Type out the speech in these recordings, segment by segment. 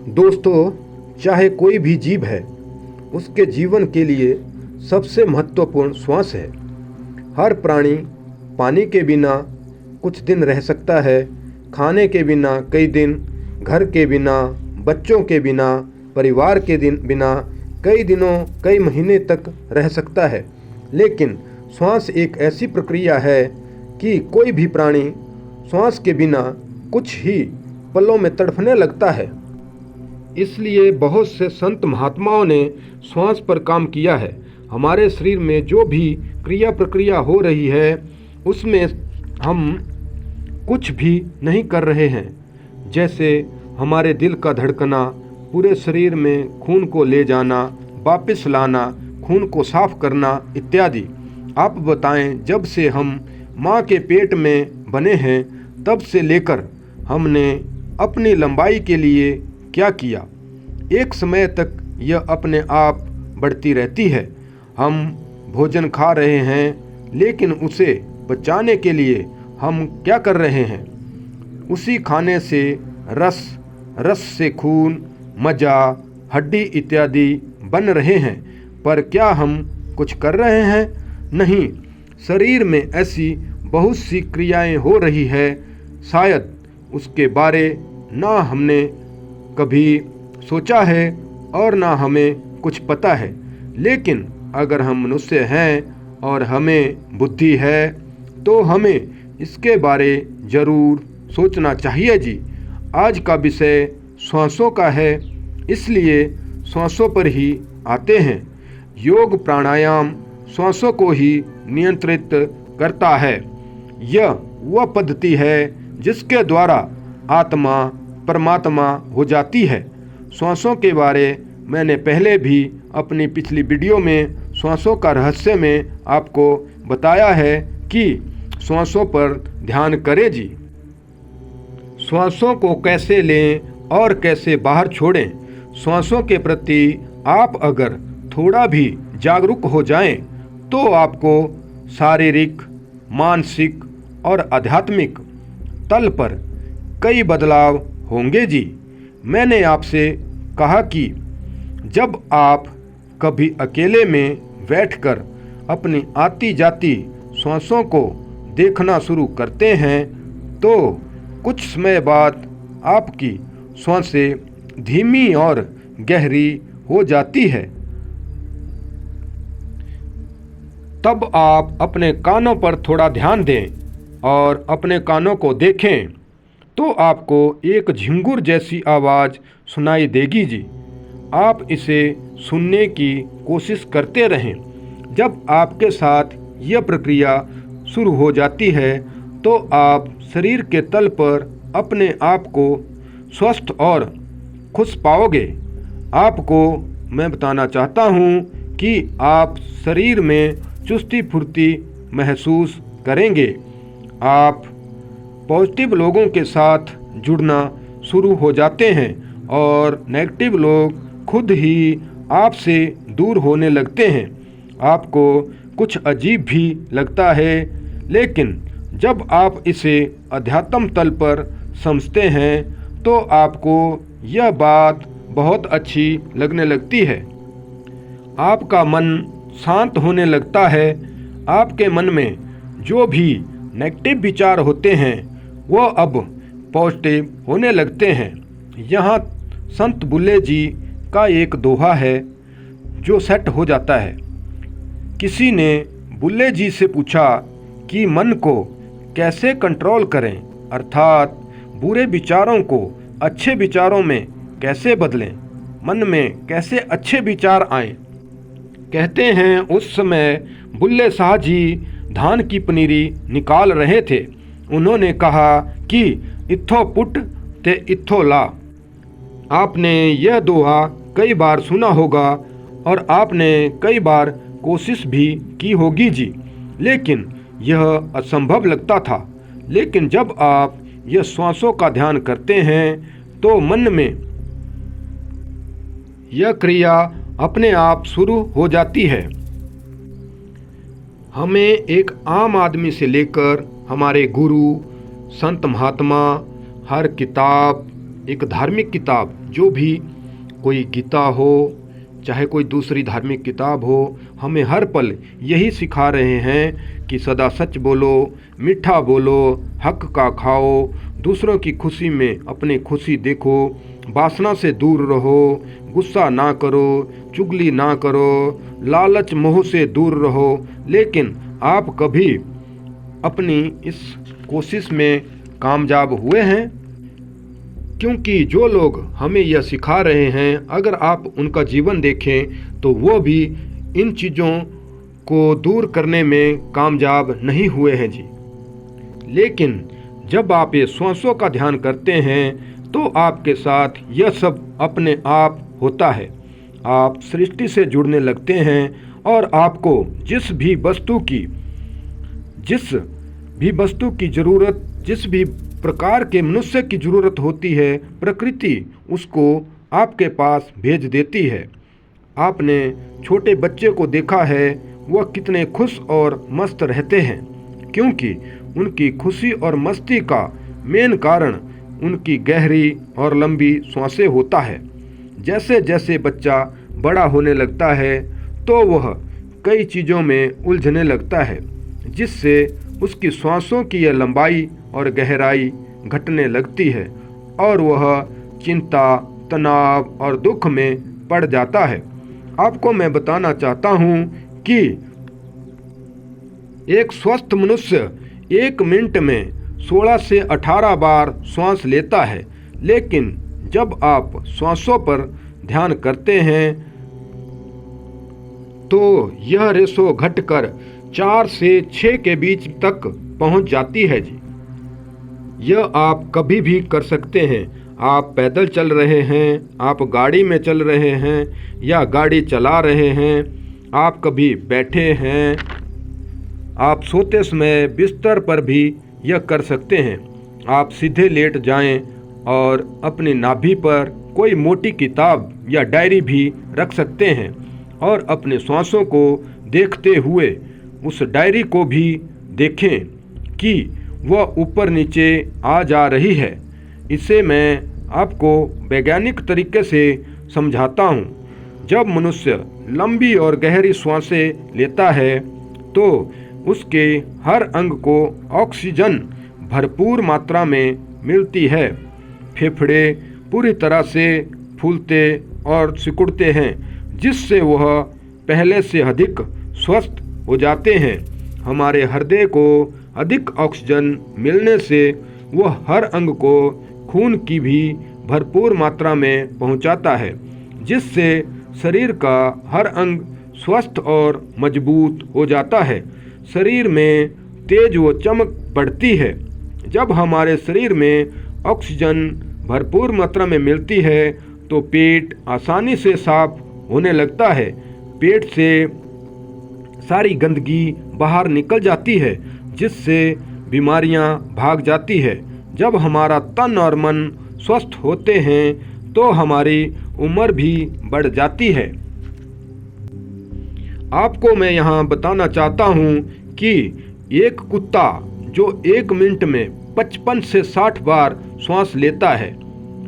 दोस्तों, चाहे कोई भी जीव है, उसके जीवन के लिए सबसे महत्वपूर्ण श्वास है। हर प्राणी पानी के बिना कुछ दिन रह सकता है, खाने के बिना कई दिन, घर के बिना, बच्चों के बिना, परिवार के बिना कई दिनों, कई महीने तक रह सकता है। लेकिन श्वास एक ऐसी प्रक्रिया है कि कोई भी प्राणी श्वास के बिना कुछ ही पलों में तड़फने लगता है। इसलिए बहुत से संत महात्माओं ने श्वास पर काम किया है। हमारे शरीर में जो भी क्रिया प्रक्रिया हो रही है, उसमें हम कुछ भी नहीं कर रहे हैं। जैसे हमारे दिल का धड़कना, पूरे शरीर में खून को ले जाना, वापस लाना, खून को साफ करना इत्यादि। आप बताएं, जब से हम माँ के पेट में बने हैं, तब से लेकर हमने अपनी लंबाई के लिए क्या किया। एक समय तक यह अपने आप बढ़ती रहती है। हम भोजन खा रहे हैं, लेकिन उसे बचाने के लिए हम क्या कर रहे हैं? उसी खाने से रस, रस से खून, मज्जा, हड्डी इत्यादि बन रहे हैं। पर क्या हम कुछ कर रहे हैं? नहीं। शरीर में ऐसी बहुत सी क्रियाएं हो रही है, शायद उसके बारे ना हमने कभी सोचा है और ना हमें कुछ पता है। लेकिन अगर हम मनुष्य हैं और हमें बुद्धि है, तो हमें इसके बारे ज़रूर सोचना चाहिए जी। आज का विषय श्वासों का है, इसलिए श्वासों पर ही आते हैं। योग प्राणायाम श्वासों को ही नियंत्रित करता है। यह वह पद्धति है जिसके द्वारा आत्मा परमात्मा हो जाती है। श्वासों के बारे मैंने पहले भी अपनी पिछली वीडियो में श्वासों का रहस्य में आपको बताया है कि श्वासों पर ध्यान करें जी। श्वासों को कैसे लें और कैसे बाहर छोड़ें। श्वासों के प्रति आप अगर थोड़ा भी जागरूक हो जाएं, तो आपको शारीरिक, मानसिक और आध्यात्मिक तल पर कई बदलाव होंगे जी। मैंने आपसे कहा कि जब आप कभी अकेले में बैठकर अपनी आती जाती श्वासों को देखना शुरू करते हैं, तो कुछ समय बाद आपकी श्वासें धीमी और गहरी हो जाती है। तब आप अपने कानों पर थोड़ा ध्यान दें और अपने कानों को देखें, तो आपको एक झिंगुर जैसी आवाज़ सुनाई देगी जी। आप इसे सुनने की कोशिश करते रहें। जब आपके साथ यह प्रक्रिया शुरू हो जाती है, तो आप शरीर के तल पर अपने आप को स्वस्थ और खुश पाओगे। आपको मैं बताना चाहता हूँ कि आप शरीर में चुस्ती फुर्ती महसूस करेंगे। आप पॉजिटिव लोगों के साथ जुड़ना शुरू हो जाते हैं और नेगेटिव लोग खुद ही आपसे दूर होने लगते हैं। आपको कुछ अजीब भी लगता है, लेकिन जब आप इसे अध्यात्म तल पर समझते हैं, तो आपको यह बात बहुत अच्छी लगने लगती है। आपका मन शांत होने लगता है। आपके मन में जो भी नेगेटिव विचार होते हैं, वो अब पॉजिटिव होने लगते हैं। यहाँ संत बुल्ले जी का एक दोहा है जो सेट हो जाता है। किसी ने बुल्ले जी से पूछा कि मन को कैसे कंट्रोल करें, अर्थात बुरे विचारों को अच्छे विचारों में कैसे बदलें, मन में कैसे अच्छे विचार आएं। कहते हैं उस समय बुल्ले शाह जी धान की पनीरी निकाल रहे थे। उन्होंने कहा कि इत्थों पुट ते इत्थों ला। आपने यह दोहा कई बार सुना होगा और आपने कई बार कोशिश भी की होगी जी, लेकिन यह असंभव लगता था। लेकिन जब आप यह श्वासों का ध्यान करते हैं, तो मन में यह क्रिया अपने आप शुरू हो जाती है। हमें एक आम आदमी से लेकर हमारे गुरु, संत महात्मा, हर किताब, एक धार्मिक किताब, जो भी कोई गीता हो चाहे कोई दूसरी धार्मिक किताब हो, हमें हर पल यही सिखा रहे हैं कि सदा सच बोलो, मीठा बोलो, हक का खाओ, दूसरों की खुशी में अपनी खुशी देखो, वासना से दूर रहो, गुस्सा ना करो, चुगली ना करो, लालच मोह से दूर रहो। लेकिन आप कभी अपनी इस कोशिश में कामयाब हुए हैं? क्योंकि जो लोग हमें यह सिखा रहे हैं, अगर आप उनका जीवन देखें तो वो भी इन चीज़ों को दूर करने में कामयाब नहीं हुए हैं जी। लेकिन जब आप ये श्वासों का ध्यान करते हैं तो आपके साथ यह सब अपने आप होता है। आप सृष्टि से जुड़ने लगते हैं और आपको जिस भी वस्तु की ज़रूरत, जिस भी प्रकार के मनुष्य की ज़रूरत होती है, प्रकृति उसको आपके पास भेज देती है। आपने छोटे बच्चे को देखा है, वह कितने खुश और मस्त रहते हैं, क्योंकि उनकी खुशी और मस्ती का मेन कारण उनकी गहरी और लंबी सांसें होता है। जैसे जैसे बच्चा बड़ा होने लगता है तो वह कई चीज़ों में उलझने लगता है, जिससे उसकी सांसों की यह लंबाई और गहराई घटने लगती है और वह चिंता, तनाव और दुख में पड़ जाता है। आपको मैं बताना चाहता हूँ कि एक स्वस्थ मनुष्य 1 मिनट में 16 से 18 बार श्वास लेता है, लेकिन जब आप श्वासों पर ध्यान करते हैं तो यह रेशो घटकर 4 से 6 के बीच तक पहुंच जाती है जी। यह आप कभी भी कर सकते हैं। आप पैदल चल रहे हैं, आप गाड़ी में चल रहे हैं या गाड़ी चला रहे हैं, आप कभी बैठे हैं, आप सोते समय बिस्तर पर भी यह कर सकते हैं। आप सीधे लेट जाएं और अपनी नाभि पर कोई मोटी किताब या डायरी भी रख सकते हैं और अपने श्वासों को देखते हुए उस डायरी को भी देखें कि वह ऊपर नीचे आ जा रही है। इसे मैं आपको वैज्ञानिक तरीके से समझाता हूँ। जब मनुष्य लंबी और गहरी सांसें लेता है तो उसके हर अंग को ऑक्सीजन भरपूर मात्रा में मिलती है। फेफड़े पूरी तरह से फूलते और सिकुड़ते हैं, जिससे वह पहले से अधिक स्वस्थ हो जाते हैं। हमारे हृदय को अधिक ऑक्सीजन मिलने से वह हर अंग को खून की भी भरपूर मात्रा में पहुंचाता है, जिससे शरीर का हर अंग स्वस्थ और मजबूत हो जाता है। शरीर में तेज व चमक बढ़ती है। जब हमारे शरीर में ऑक्सीजन भरपूर मात्रा में मिलती है तो पेट आसानी से साफ होने लगता है। पेट से सारी गंदगी बाहर निकल जाती है, जिससे बीमारियां भाग जाती है। जब हमारा तन और मन स्वस्थ होते हैं तो हमारी उम्र भी बढ़ जाती है। आपको मैं यहाँ बताना चाहता हूँ कि एक कुत्ता जो 1 मिनट में 55 से 60 बार श्वास लेता है,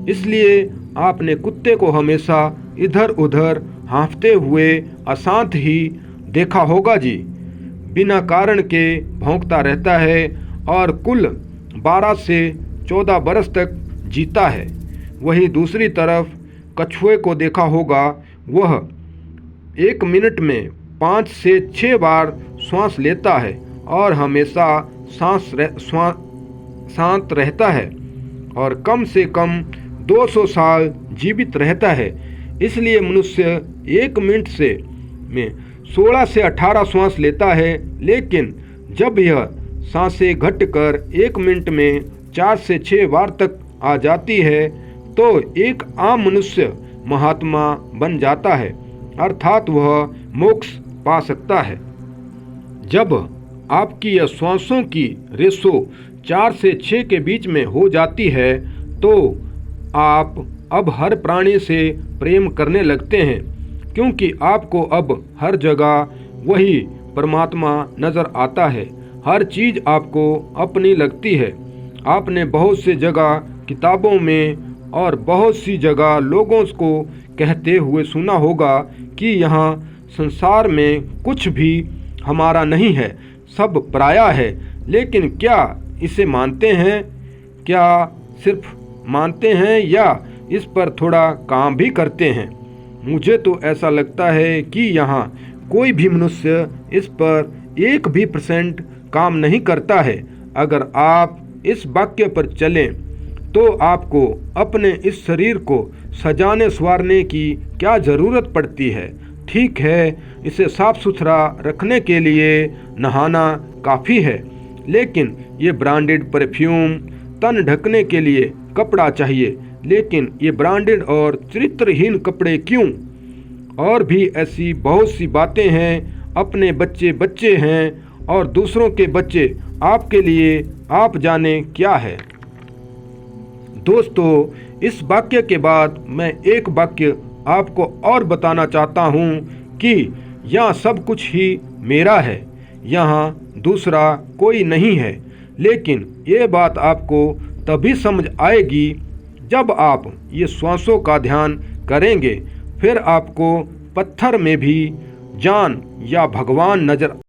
इसलिए आपने कुत्ते को हमेशा इधर उधर हाँफते हुए अशांत ही देखा होगा जी। बिना कारण के भौंकता रहता है और कुल 12 से 14 बरस तक जीता है। वही दूसरी तरफ कछुए को देखा होगा, वह 1 मिनट में 5 से 6 बार श्वास लेता है और हमेशा शांत रहता है और कम से कम 200 साल जीवित रहता है। इसलिए मनुष्य 1 मिनट में 16 से 18 श्वास लेता है, लेकिन जब यह सांसें घटकर 1 मिनट में 4 से 6 बार तक आ जाती है तो एक आम मनुष्य महात्मा बन जाता है, अर्थात वह मोक्ष पा सकता है। जब आपकी यह श्वासों की रेशो 4 से 6 के बीच में हो जाती है तो आप अब हर प्राणी से प्रेम करने लगते हैं, क्योंकि आपको अब हर जगह वही परमात्मा नज़र आता है। हर चीज़ आपको अपनी लगती है। आपने बहुत से जगह किताबों में और बहुत सी जगह लोगों को कहते हुए सुना होगा कि यहाँ संसार में कुछ भी हमारा नहीं है, सब पराया है। लेकिन क्या इसे मानते हैं? क्या सिर्फ मानते हैं या इस पर थोड़ा काम भी करते हैं? मुझे तो ऐसा लगता है कि यहाँ कोई भी मनुष्य इस पर 1% काम नहीं करता है। अगर आप इस वाक्य पर चलें तो आपको अपने इस शरीर को सजाने संवारने की क्या ज़रूरत पड़ती है। ठीक है, इसे साफ सुथरा रखने के लिए नहाना काफ़ी है, लेकिन ये ब्रांडेड परफ्यूम, तन ढकने के लिए कपड़ा चाहिए, लेकिन ये ब्रांडेड और चरित्रहीन कपड़े क्यों? और भी ऐसी बहुत सी बातें हैं। अपने बच्चे बच्चे हैं और दूसरों के बच्चे आपके लिए आप जाने क्या है। दोस्तों, इस वाक्य के बाद मैं एक वाक्य आपको और बताना चाहता हूँ कि यहाँ सब कुछ ही मेरा है, यहाँ दूसरा कोई नहीं है। लेकिन ये बात आपको तभी समझ आएगी जब आप ये श्वासों का ध्यान करेंगे। फिर आपको पत्थर में भी जान या भगवान नजर